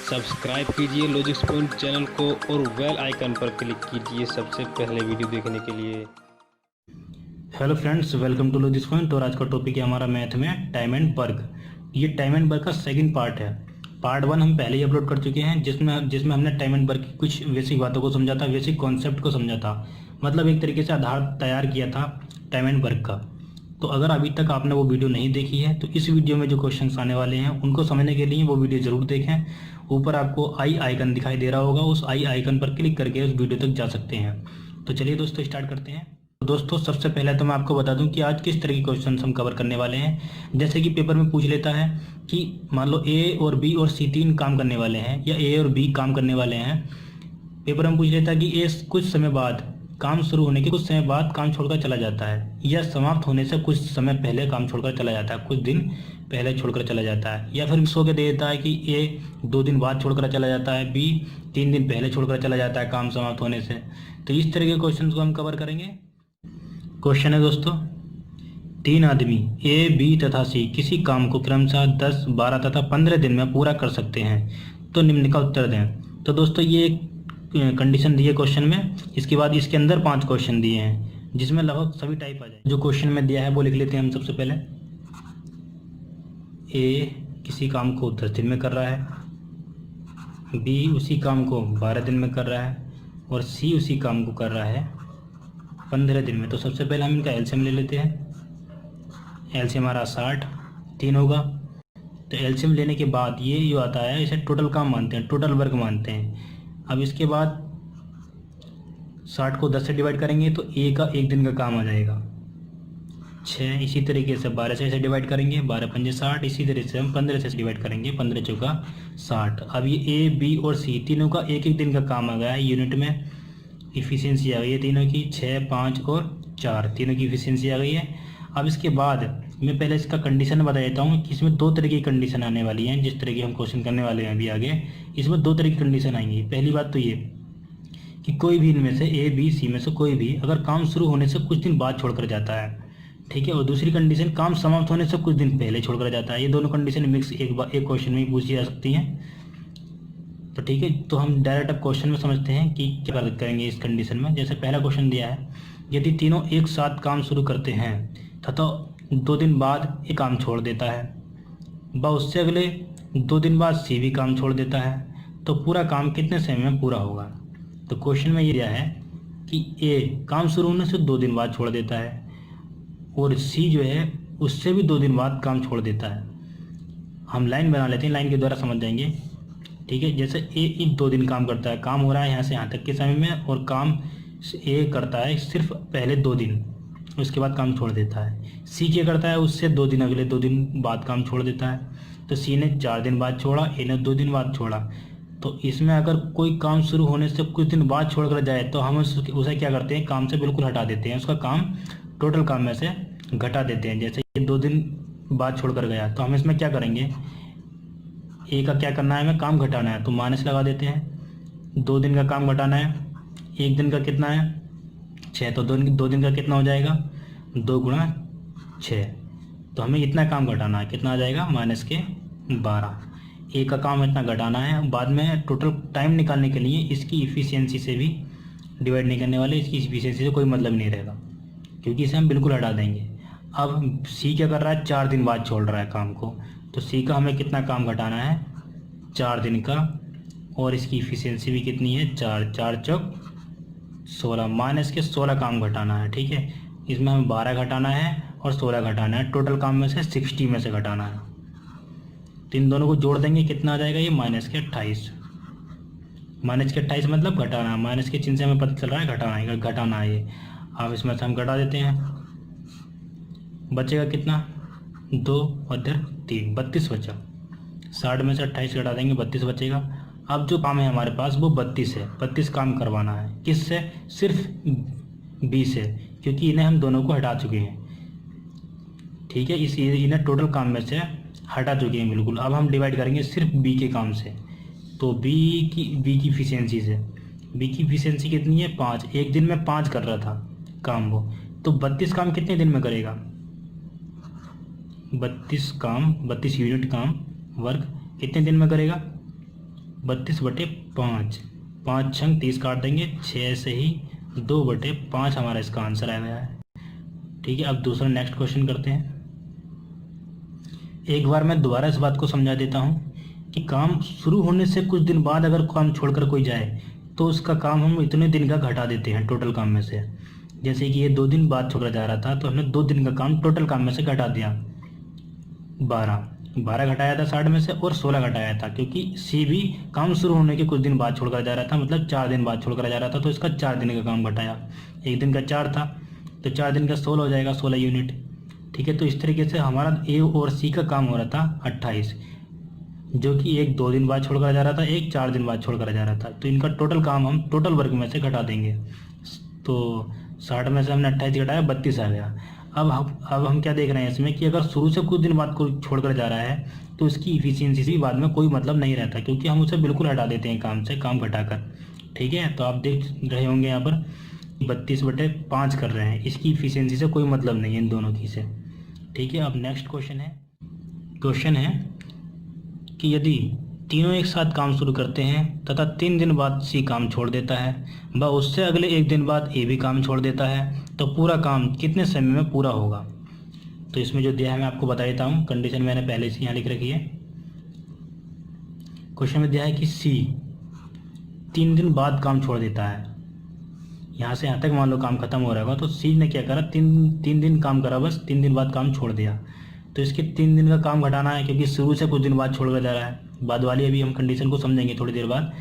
Subscribe कीजिए logics point channel को और बेल आइकन पर क्लिक कीजिए सबसे पहले वीडियो देखने के लिए। Hello friends, welcome to Logics Point. और आज का टॉपिक है हमारा मैथ में टाइम एंड वर्क। ये टाइम एंड वर्क का सेकंड पार्ट है। पार्ट 1 हम पहले ही अपलोड कर चुके हैं, जिसमें हमने टाइम एंड वर्क की कुछ बेसिक बातों को समझा था, बेसिक कॉन्सेप्ट को समझा था, मतलब एक तरीके से आधार तैयार किया था टाइम एंड वर्क का। तो अगर अभी तक आपने वो वीडियो नहीं देखी है तो इस वीडियो में जो क्वेश्चंस आने वाले हैं उनको समझने के लिए वो वीडियो ज़रूर देखें। ऊपर आपको आई आइकन दिखाई दे रहा होगा, उस आई आइकन पर क्लिक करके उस वीडियो तक जा सकते हैं। तो चलिए दोस्तों स्टार्ट करते हैं। तो दोस्तों सबसे पहले तो मैं आपको बता दूं कि आज किस तरह के क्वेश्चन हम कवर करने वाले हैं। जैसे कि पेपर में पूछ लेता है कि मान लो ए और बी और सी तीन काम करने वाले हैं, या ए और बी काम करने वाले हैं। पेपर में पूछ लेता है कि ए कुछ समय बाद, काम शुरू होने के कुछ समय बाद काम छोड़कर चला जाता है, या समाप्त होने से कुछ समय पहले काम छोड़कर चला जाता है, कुछ दिन पहले छोड़कर चला जाता है। या फिर सो के दे देता है कि ए 2 दिन बाद छोड़कर चला जाता है, बी 3 दिन पहले छोड़कर चला जाता है काम समाप्त होने से। तो इस तरह के क्वेश्चन को हम कवर करेंगे। क्वेश्चन है दोस्तों, 3 आदमी ए, बी तथा सी किसी काम को क्रमशः 10, 12 तथा 15 दिन में पूरा कर सकते हैं, तो निम्न का उत्तर दें। तो दोस्तों ये कंडीशन दी है क्वेश्चन में। इसके बाद इसके अंदर 5 क्वेश्चन दिए हैं जिसमें लगभग सभी टाइप आ जाए। जो क्वेश्चन में दिया है वो लिख लेते हैं हम सबसे पहले। ए किसी काम को 10 दिन में कर रहा है, बी उसी काम को 12 दिन में कर रहा है, और सी उसी काम को कर रहा है 15 दिन में। तो सबसे पहले हम इनका एलसीएम ले लेते हैं। एलसीएम हमारा 60 3 होगा। तो एलसीएम लेने के बाद ये जो आता है इसे टोटल काम मानते हैं, टोटल वर्क मानते हैं। अब इसके बाद 60 को 10 से डिवाइड करेंगे तो ए का 1 दिन का काम आ जाएगा 6। इसी तरीके से 12 से डिवाइड करेंगे, 12 पंजे 60। इसी तरह से हम 15 से डिवाइड करेंगे, 15 चौका 60। अब ये ए, बी और सी तीनों का 1-1 दिन का काम आ गया है। यूनिट में इफ़िशियंसी आ गई है तीनों की, 6, 5 और 4 तीनों की इफ़िशियंसी आ गई है। अब इसके बाद मैं पहले इसका कंडीशन बता देता हूँ कि इसमें 2 तरह की कंडीशन आने वाली हैं। जिस तरह की हम क्वेश्चन करने वाले हैं अभी आगे, इसमें 2 तरह की कंडीशन आएंगी। पहली बात तो ये कि कोई भी इनमें से ए, बी, सी में से कोई भी अगर काम शुरू होने से कुछ दिन बाद छोड़कर जाता है, ठीक है। और दूसरी कंडीशन काम समाप्त होने से कुछ दिन पहले छोड़कर जाता है। ये दोनों कंडीशन मिक्स एक क्वेश्चन में ही पूछी जा सकती हैं। तो ठीक है, तो हम डायरेक्ट अब क्वेश्चन में समझते हैं कि क्या करेंगे इस कंडीशन में। जैसे पहला क्वेश्चन दिया है, यदि तीनों एक साथ काम शुरू करते हैं तथा 2 दिन बाद एक काम छोड़ देता है, व उससे अगले 2 दिन बाद सी भी काम छोड़ देता है, तो पूरा काम कितने समय में पूरा होगा। तो क्वेश्चन में ये दिया है कि ए काम शुरू होने से 2 दिन बाद छोड़ देता है, और सी जो है उससे भी 2 दिन बाद काम छोड़ देता है। हम लाइन बना लेते हैं, लाइन के द्वारा समझ जाएंगे, ठीक है। जैसे ए 2 दिन काम करता है, काम हो रहा है यहाँ से यहाँ तक के समय में, और काम ए करता है सिर्फ पहले 2 दिन, उसके बाद काम छोड़ देता है। सी क्या करता है, उससे 2 दिन अगले 2 दिन बाद काम छोड़ देता है। तो सी ने 4 दिन बाद छोड़ा, ए ने 2 दिन बाद छोड़ा। तो इसमें अगर कोई काम शुरू होने से कुछ दिन बाद छोड़ कर जाए तो हम उसे क्या करते हैं, काम से बिल्कुल हटा देते हैं, उसका काम टोटल काम में से घटा देते हैं। जैसे ये 2 दिन बाद छोड़ कर गया तो हम इसमें क्या करेंगे, ए का क्या करना है, हमें काम घटाना है, तो माइनस लगा देते हैं। 2 दिन का काम घटाना है, 1 दिन का कितना है 6, तो 2 दिन का कितना हो जाएगा 2 गुणा 6। तो हमें इतना काम घटाना है, कितना आ जाएगा माइनस के 12। ए का काम इतना घटाना है। बाद में टोटल टाइम निकालने के लिए इसकी इफ़िशियंसी से भी डिवाइड नहीं करने वाले, इसकी इफ़िशियंसी से कोई मतलब नहीं रहेगा क्योंकि इसे हम बिल्कुल हटा देंगे। अब सी क्या कर रहा है, 4 दिन बाद छोड़ रहा है काम को, तो सी का हमें कितना काम घटाना है 4 दिन का, और इसकी इफ़िशियंसी भी कितनी है 4, 4 चौक 16, माइनस के 16 काम घटाना है, ठीक है। इसमें हमें 12 घटाना है और 16 घटाना है, टोटल काम में से 60 में से घटाना है। तो इन दोनों को जोड़ देंगे, कितना आ जाएगा ये माइनस के 28। माइनस के 28 मतलब घटाना, माइनस के चिन्ह से हमें पता चल रहा है घटाना है ये। अब इसमें से हम घटा देते हैं, बचेगा कितना 2 और इधर 3, 32 बचा। 60 में से 28 घटा देंगे, 32 बचेगा। अब जो काम है हमारे पास वो 32 है, 32 काम करवाना है। किससे, सिर्फ बी से, क्योंकि इन्हें हम दोनों को हटा चुके हैं, ठीक है। इन्हें टोटल काम में से हटा चुके हैं बिल्कुल। अब हम डिवाइड करेंगे सिर्फ बी के काम से, तो बी की इफिशियंसी से। बी की इफिशियंसी कितनी है 5, 1 दिन में 5 कर रहा था काम वो, तो 32 काम कितने दिन में करेगा, 32 यूनिट काम वर्क कितने दिन में करेगा 32/5, 5 छंग 30 काट देंगे, 6 से ही 2/5 हमारा इसका आंसर आ गया है। ठीक है, अब दूसरा नेक्स्ट क्वेश्चन करते हैं। एक बार मैं दोबारा इस बात को समझा देता हूँ कि काम शुरू होने से कुछ दिन बाद अगर काम छोड़कर कोई जाए तो उसका काम हम इतने दिन का घटा देते हैं टोटल काम में से। जैसे कि ये 2 दिन बाद छोड़ा जा रहा था तो हमने 2 दिन का काम टोटल काम में से घटा दिया। 12 घटाया था 60 में से और 16 घटाया था, क्योंकि सी भी काम शुरू होने के कुछ दिन बाद छोड़कर जा रहा था, मतलब 4 दिन बाद छोड़कर जा रहा था, तो इसका 4 दिन का काम घटाया। एक दिन का 4 था तो 4 दिन का 16 हो जाएगा, 16 यूनिट। ठीक है, तो इस तरीके से हमारा ए और सी का काम हो रहा था 28, जो कि एक 2 दिन बाद छोड़कर जा रहा था, एक 4 दिन बाद छोड़कर जा रहा था। तो इनका टोटल काम हम टोटल वर्क में से घटा देंगे। तो 60 में से हमने 28 घटाया, 32 आ गया। अब हम क्या देख रहे हैं इसमें कि अगर शुरू से कुछ दिन बाद कोई छोड़कर जा रहा है तो इसकी इफिशियंसी से बाद में कोई मतलब नहीं रहता, क्योंकि हम उसे बिल्कुल हटा देते हैं काम से, काम घटाकर। ठीक है, तो आप देख रहे होंगे यहाँ पर 32/5 कर रहे हैं, इसकी इफिशियंसी से कोई मतलब नहीं है इन दोनों की से। ठीक है, अब नेक्स्ट क्वेश्चन है कि यदि तीनों एक साथ काम शुरू करते हैं तथा 3 दिन बाद सी काम छोड़ देता है व उससे अगले 1 दिन बाद ए भी काम छोड़ देता है, तो पूरा काम कितने समय में पूरा होगा। तो इसमें जो दिया है मैं आपको बता देता हूँ, कंडीशन मैंने पहले से यहाँ लिख रखी है। क्वेश्चन में दिया है कि सी 3 दिन बाद काम छोड़ देता है। यहाँ से यहाँ तक मान लो काम खत्म हो रहा होगा, तो सी ने क्या करा, 3 दिन काम करा, बस 3 दिन बाद काम छोड़ दिया। तो इसके 3 दिन का काम घटाना है, क्योंकि शुरू से कुछ दिन बाद छोड़ कर जा रहा है। बाद वाली अभी हम कंडीशन को समझेंगे थोड़ी देर बाद,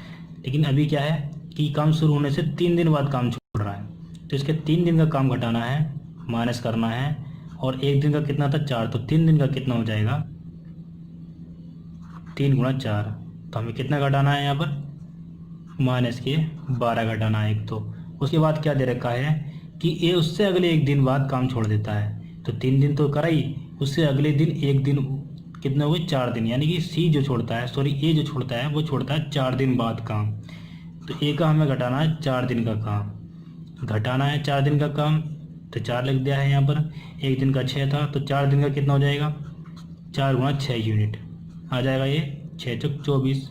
लेकिन अभी क्या है कि काम शुरू होने से 3 दिन बाद काम छोड़ रहा है, तो इसके 3 दिन का काम घटाना है, माइनस करना है। और 1 दिन का कितना था, 4, तो 3 दिन का कितना हो जाएगा, 3 × 4, तो हमें कितना घटाना है यहाँ पर, माइनस के 12 घटाना है एक। तो उसके बाद क्या दे रखा है कि ए उससे अगले 1 दिन बाद काम छोड़ देता है, तो 3 दिन तो करा ही, उससे अगले दिन 1 दिन कितने हो गए, 4 दिन। यानी कि सी जो छोड़ता है, सॉरी ए जो छोड़ता है, वो छोड़ता है 4 दिन बाद काम। तो ए का हमें घटाना है 4 दिन का काम, घटाना है 4 दिन का काम, तो 4 लिख दिया है यहाँ पर। 1 दिन का 6 था, तो 4 दिन का कितना हो जाएगा, 4 × 6 यूनिट आ जाएगा, ये 6 × 24,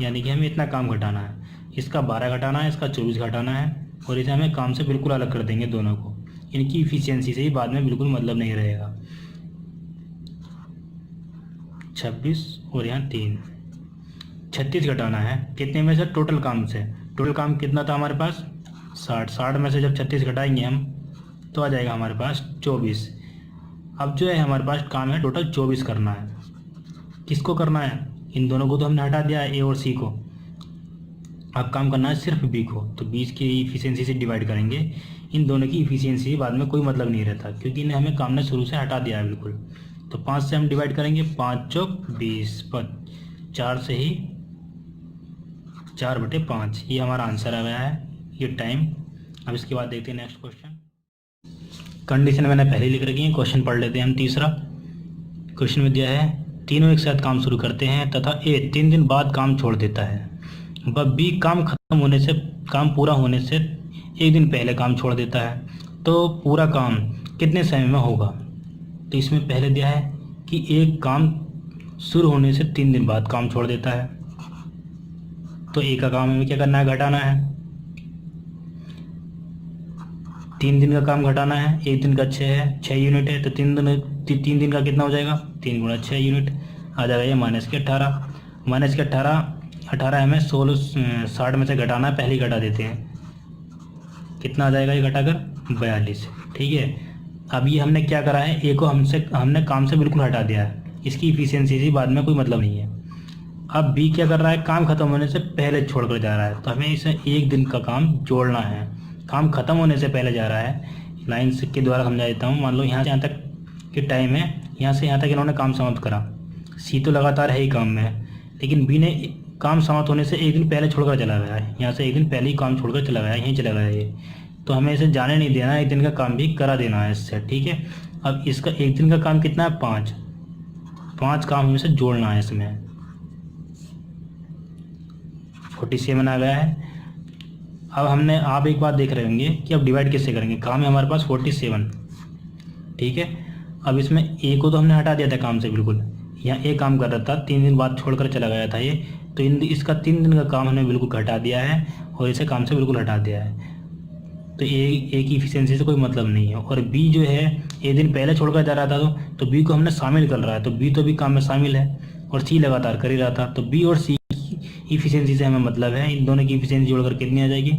यानी कि हमें इतना काम घटाना है। इसका 12 घटाना है, इसका 24 घटाना है, और इसे हमें काम से बिल्कुल अलग कर देंगे दोनों को। इनकी इफिशियंसी से ही बाद में बिल्कुल मतलब नहीं रहेगा। 26 और यहाँ 3, 36 घटाना है, कितने में से, टोटल काम से। टोटल काम कितना था हमारे पास, 60 में से जब 36 घटाएंगे हम तो आ जाएगा हमारे पास 24। अब जो है हमारे पास काम है टोटल 24 करना है। किसको करना है, इन दोनों को तो हमने हटा दिया है, ए और सी को। अब काम करना है सिर्फ बी को, तो 20 की इफिशियंसी से डिवाइड करेंगे। इन दोनों की इफिशियंसी बाद में कोई मतलब नहीं रहता, क्योंकि इन्हें हमें काम ने शुरू से हटा दिया है बिल्कुल। तो 5 से हम डिवाइड करेंगे, 5 × 20, 4 से ही 4/5, ये हमारा आंसर आ गया है, ये टाइम। अब इसके बाद देखते हैं नेक्स्ट क्वेश्चन। कंडीशन मैंने पहले लिख रखी है, क्वेश्चन पढ़ लेते हैं हम। तीसरा क्वेश्चन में दिया है, तीनों एक साथ काम शुरू करते हैं तथा ए 3 दिन बाद काम छोड़ देता है व बी काम पूरा होने से 1 दिन पहले काम छोड़ देता है, तो पूरा काम कितने समय में होगा। तो इसमें पहले दिया है कि एक काम शुरू होने से 3 दिन बाद काम छोड़ देता है, तो ए का काम हमें क्या करना है, घटाना है। 3 दिन का काम घटाना है, 1 दिन का 6 है, 6 यूनिट है, तो 3 दिन का कितना हो जाएगा, 3 × 6 यूनिट आ जाएगा, ये -18। -18 हमें 60 में से घटाना है, पहले ही घटा देते हैं, कितना आ जाएगा ये घटाकर, 42। ठीक है, अब ये हमने क्या करा है, ए को हमने काम से बिल्कुल हटा दिया है, इसकी इफिशियंसी से बाद में कोई मतलब नहीं है। अब बी क्या कर रहा है, काम खत्म होने से पहले छोड़कर जा रहा है, तो हमें इसे 1 दिन का काम जोड़ना है। काम खत्म होने से पहले जा रहा है, लाइन के द्वारा समझा देता हूँ। मान लो यहाँ से यहाँ तक के टाइम है, यहाँ से यहाँ तक इन्होंने काम समाप्त करा, सी तो लगातार है ही काम में, लेकिन बी ने काम समाप्त होने से 1 दिन पहले छोड़कर चला गया है, यहाँ से 1 दिन पहले ही काम छोड़कर चला गया है, यहीं चला गया है ये, तो हमें इसे जाने नहीं देना, 1 दिन का काम भी करा देना है इससे। ठीक है, अब इसका 1 दिन का काम कितना है, 5 काम हमें से जोड़ना है इसमें, 47 आ गया है। अब आप एक बात देख रहे होंगे कि अब डिवाइड कैसे करेंगे, काम है हमारे पास 47। ठीक है, अब इसमें ए को तो हमने हटा दिया था काम से बिल्कुल, यहाँ ए काम कर रहा था, 3 दिन बाद छोड़कर चला गया था ये, तो इसका 3 दिन का काम हमने बिल्कुल घटा दिया है और इसे काम से बिल्कुल हटा दिया है। तो ए की इफिशियंसी से कोई मतलब नहीं है। और बी जो है एक दिन पहले छोड़कर जा रहा था तो बी को हमने शामिल कर रहा है, तो बी तो भी काम में शामिल है और सी लगातार कर ही रहा था। तो बी और सी की इफिशियंसी से हमें मतलब है, इन दोनों की इफिशियंसी जोड़कर कितनी आ जाएगी,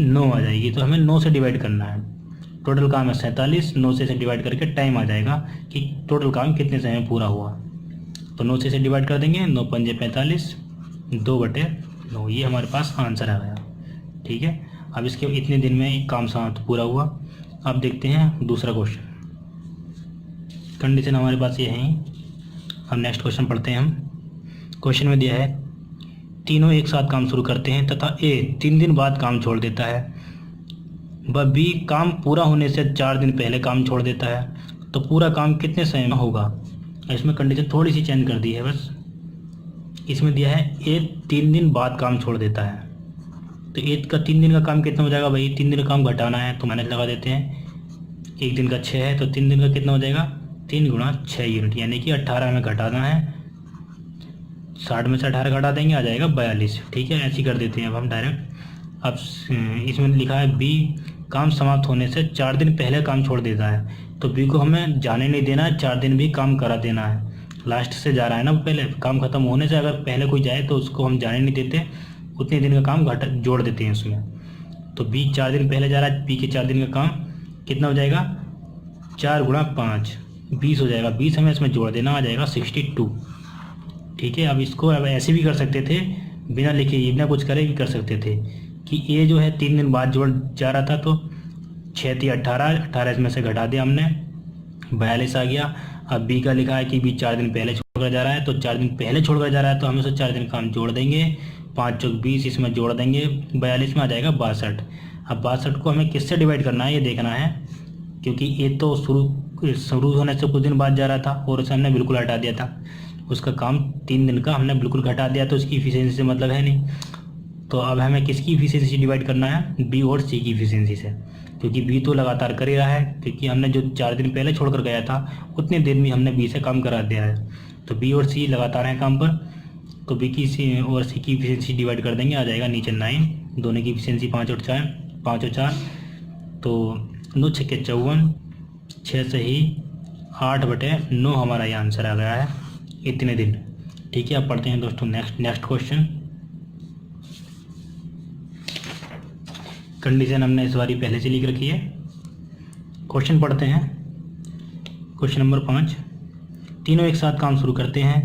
9 आ जाएगी। तो हमें 9 से डिवाइड करना है। टोटल काम है 47, 9 से डिवाइड करके टाइम आ जाएगा कि टोटल काम कितने समय में पूरा हुआ। तो 9 से डिवाइड कर देंगे, 9 पंजे 45, 2/9, ये हमारे पास आंसर आ गया। ठीक है, अब इसके इतने दिन में एक काम समाप्त पूरा हुआ। अब देखते हैं दूसरा क्वेश्चन। कंडीशन हमारे पास ये है। अब नेक्स्ट क्वेश्चन पढ़ते हैं हम। क्वेश्चन में दिया है तीनों एक साथ काम शुरू करते हैं तथा ए 3 दिन बाद काम छोड़ देता है, व बी काम पूरा होने से 4 दिन पहले काम छोड़ देता है, तो पूरा काम कितने समय में होगा। इसमें कंडीशन थोड़ी सी चेंज कर दी है बस। इसमें दिया है ए 3 दिन बाद काम छोड़ देता है, तो ए का 3 दिन का काम कितना हो जाएगा भाई, 3 दिन का काम घटाना है तो माइनस लगा देते हैं। एक दिन का 6 है तो 3 दिन का कितना हो जाएगा, 3 गुणा 6 यूनिट, यानी कि 18 में घटाना है। 60 में से 18 घटा देंगे, आ जाएगा 42। ठीक है, ऐसे कर देते हैं अब हम डायरेक्ट। अब इसमें लिखा है बी काम समाप्त होने से 4 दिन पहले काम छोड़ देता है, तो बी को हमें जाने नहीं देना है, 4 दिन भी काम करा देना है। लास्ट से जा रहा है ना, पहले काम खत्म होने से अगर पहले कोई जाए तो उसको हम जाने नहीं देते, उतने दिन का काम जोड़ देते हैं उसमें। तो बी 4 दिन पहले जा रहा है, बी के 4 दिन का काम कितना हो जाएगा, 4 गुणा 5, 20 हो जाएगा। 20 हमें इसमें जोड़ देना, आ जाएगा 62। ठीक है, अब इसको अब ऐसे भी कर सकते थे, बिना लिखे बिना कुछ करे भी कर सकते थे कि ये जो है 3 दिन बाद जोड़ जा रहा था, तो 6 थी 18 इसमें से घटा दिया हमने, 42 आ गया। अब बी का लिखा है कि बी 4 दिन पहले छोड़कर जा रहा है, तो 4 दिन पहले छोड़कर जा रहा है तो हम इसे 4 दिन काम जोड़ देंगे, 5 चौक 20, इसमें जोड़ देंगे, 42 में आ जाएगा 62। अब 62 को हमें किससे डिवाइड करना है ये देखना है, क्योंकि ये तो शुरू होने से कुछ दिन बाद जा रहा था और उसे हमने बिल्कुल हटा दिया था। उसका काम 3 दिन का हमने बिल्कुल घटा दिया, तो उसकी इफिशियंसी से मतलब है नहीं। तो अब हमें किसकी इफिशियंसी डिवाइड करना है, बी और सी की इफिशियंसी से, क्योंकि बी तो लगातार कर ही रहा है, क्योंकि हमने जो 4 दिन पहले छोड़कर गया था उतने दिन में हमने बी से काम करा दिया है। तो बी और सी लगातार हैं काम पर, तो बी की सी और सी की इफिशियंसी डिवाइड कर देंगे, आ जाएगा नीचे 9। दोनों की इफिशियंसी 5 और 4, तो 9 छक्के 54, 6 से ही 8/9 हमारा ये आंसर आ गया है, इतने दिन। ठीक है, अब पढ़ते हैं दोस्तों नेक्स्ट क्वेश्चन। कंडीशन हमने इस बारी पहले से लिख रखी है। क्वेश्चन पढ़ते हैं। क्वेश्चन नंबर 5, तीनों एक साथ काम शुरू करते हैं।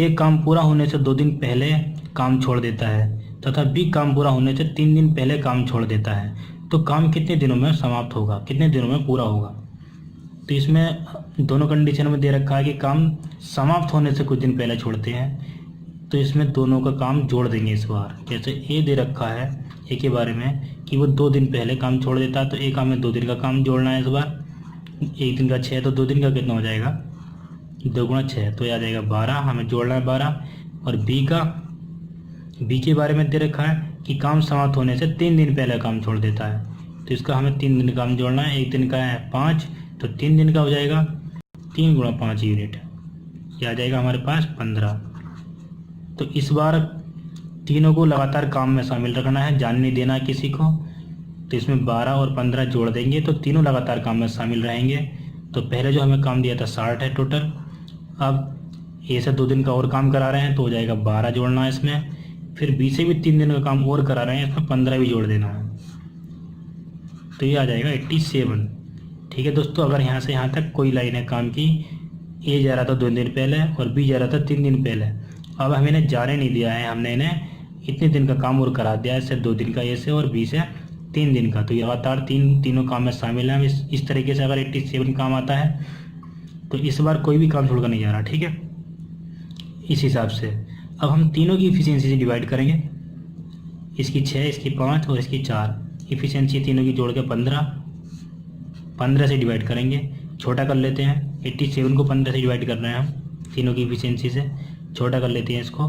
एक काम पूरा होने से 2 दिन पहले काम छोड़ देता है तथा बी काम पूरा होने से 3 दिन पहले काम छोड़ देता है, तो काम कितने दिनों में समाप्त होगा, कितने दिनों में पूरा होगा। तो इसमें दोनों कंडीशन में दे रखा है कि काम समाप्त होने से कुछ दिन पहले छोड़ते हैं, तो इसमें दोनों का काम जोड़ देंगे इस बार। जैसे ए दे रखा है ए के बारे में कि वो 2 दिन पहले काम छोड़ देता है, तो ए का हमें 2 दिन का काम जोड़ना है इस बार। 1 दिन का 6, तो 2 दिन का कितना हो जाएगा, 2 गुणा 6, तो यह आ जाएगा 12, हमें जोड़ना है 12। और बी के बारे में दे रखा है कि काम समाप्त होने से 3 दिन पहले काम छोड़ देता है, तो इसका हमें 3 दिन काम जोड़ना है। 1 दिन का है 5, तो 3 दिन का हो जाएगा 3 गुणा 5 यूनिट, यह आ जाएगा हमारे पास 15। तो इस बार तीनों को लगातार काम में शामिल रखना है, जाने नहीं देना किसी को। तो इसमें 12 और 15 जोड़ देंगे तो तीनों लगातार काम में शामिल रहेंगे। तो पहले जो हमें काम दिया था 60 है टोटल, अब ए से 2 दिन का और काम करा रहे हैं तो हो जाएगा 12 जोड़ना है इसमें। फिर बी से भी 3 दिन का काम और करा रहे हैं, इसमें 15 भी जोड़ देना है, तो ये आ जाएगा 87। ठीक है दोस्तों, अगर यहाँ से यहाँ तक कोई लाइन है काम की, ए जा रहा था 2 दिन पहले और बी जा रहा था 3 दिन पहले, अब हमें इन्हें जाने नहीं दिया है, हमने इन्हें इतने दिन का काम और करा दिया है, इससे 2 दिन का ए से और बी से 3 दिन का, तो ये लगातार तीनों काम में शामिल हैं। इस तरीके से अगर 87 काम आता है तो इस बार कोई भी काम छोड़कर नहीं जा रहा। ठीक है, इस हिसाब से अब हम तीनों की इफिशियंसी से डिवाइड करेंगे, इसकी 6, इसकी 5 और इसकी 4, इफिशियंसी तीनों की जोड़ के 15 से डिवाइड करेंगे। छोटा कर लेते हैं, 87 को 15 से डिवाइड कर रहे हैं हम तीनों की इफिशियंसी से, छोटा कर लेते हैं इसको,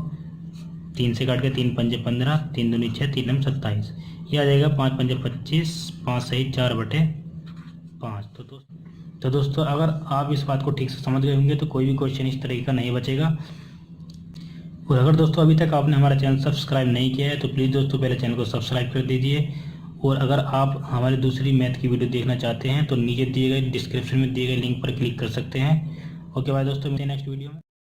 3 से काट के 3 पंजे 15, 3 दूनी 6, 3 नम 27, ये आ जाएगा 5 पंजे 25, 5 सही 4/5। तो दोस्तों अगर आप इस बात को ठीक से समझ गए होंगे तो कोई भी क्वेश्चन इस तरीके का नहीं बचेगा। और अगर दोस्तों अभी तक आपने हमारा चैनल सब्सक्राइब नहीं किया है तो प्लीज़ दोस्तों पहले चैनल को सब्सक्राइब कर दीजिए। और अगर आप हमारी दूसरी मैथ की वीडियो देखना चाहते हैं तो नीचे दिए गए डिस्क्रिप्शन में दिए गए लिंक पर क्लिक कर सकते हैं। ओके बाय दोस्तों, मिलते हैं नेक्स्ट वीडियो में।